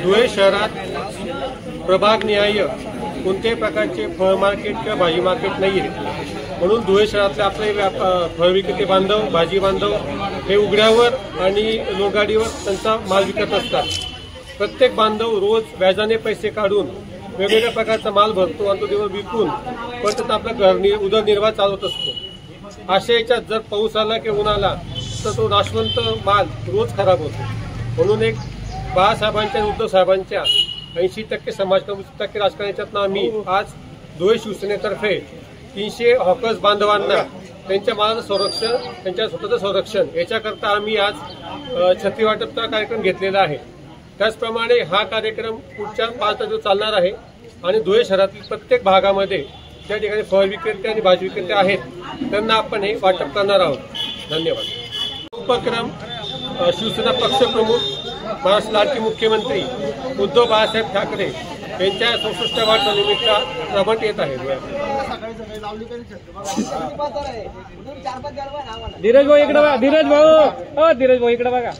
धुळे शहरात प्रभागनिहाय कोणत्याही प्रकारचे फळ मार्केट किंवा भाजी मार्केट नाही आहे। म्हणून धुळे शहरातले आपले फळ विक्रेते बांधव, भाजी बांधव हे उघड्यावर आणि लोकगाडीवर त्यांचा माल विकत असतात। प्रत्येक बांधव रोज व्याजाने पैसे काढून वेगवेगळ्या प्रकारचा माल भरतो आणि तो दिवस विकून परत आपला उदरनिर्वाह चालवत असतो। अशा याच्यात जर पाऊस आला किंवा ऊन आला तर तो नाशवंत माल रोज खराब होतो। म्हणून एक बाळासाहेबांच्या उद्धव साहेबांच्या 80% समाज 20% राजकारणाच्यातनं आम्ही आज धुळे शिवसेनेतर्फे 300 हॉकर्स बांधवांना त्यांच्या मालाचं संरक्षण, त्यांच्या स्वतःचं संरक्षण याच्याकरता आम्ही आज छत्री वाटपचा कार्यक्रम घेतलेला आहे। त्याचप्रमाणे हा कार्यक्रम पुढच्या 5 दिवस चालणार आहे आणि धुळे शहरातील प्रत्येक भागामध्ये ज्या ठिकाणी फळ विक्रेते आणि भाजी विक्रेते आहेत त्यांना आपण हे वाटप करणार आहोत। धन्यवाद। उपक्रम शिवसेना पक्षप्रमुख, महाराष्ट्र लाडके मुख्यमंत्री उद्धव बाळासाहेब ठाकरे यांच्या 64व्या वाढदिवसानिमित्त राबवण्यात येत आहे। धीरज भाऊ इकडे बघा, धीरज भाऊ, धीरज भाऊ इकडे बघा।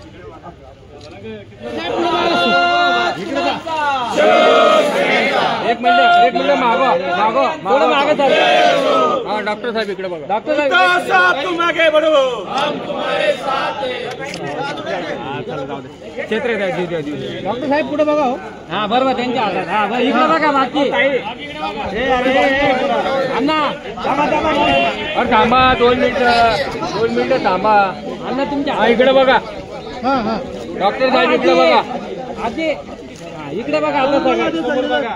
एक मिनिट मागो थोडं मागे चालू। हाँ डॉक्टर साहब इकडे बघा। डॉक्टर साहब तुम आगे बढ़ो, हम तुम्हारे साथ क्षेत्र डॉक्टर साहेब पुढे बघा हो। हा बरोबर त्यांच्या हातात। हा बरं इकडे बघा बाकी। अण्णा थांबा 2 मिनिटं थांबा। अण्णा तुमच्या इकडे बघा। डॉक्टर साहेब इकडे बघा। आजी इकडे बघा, आता बघा।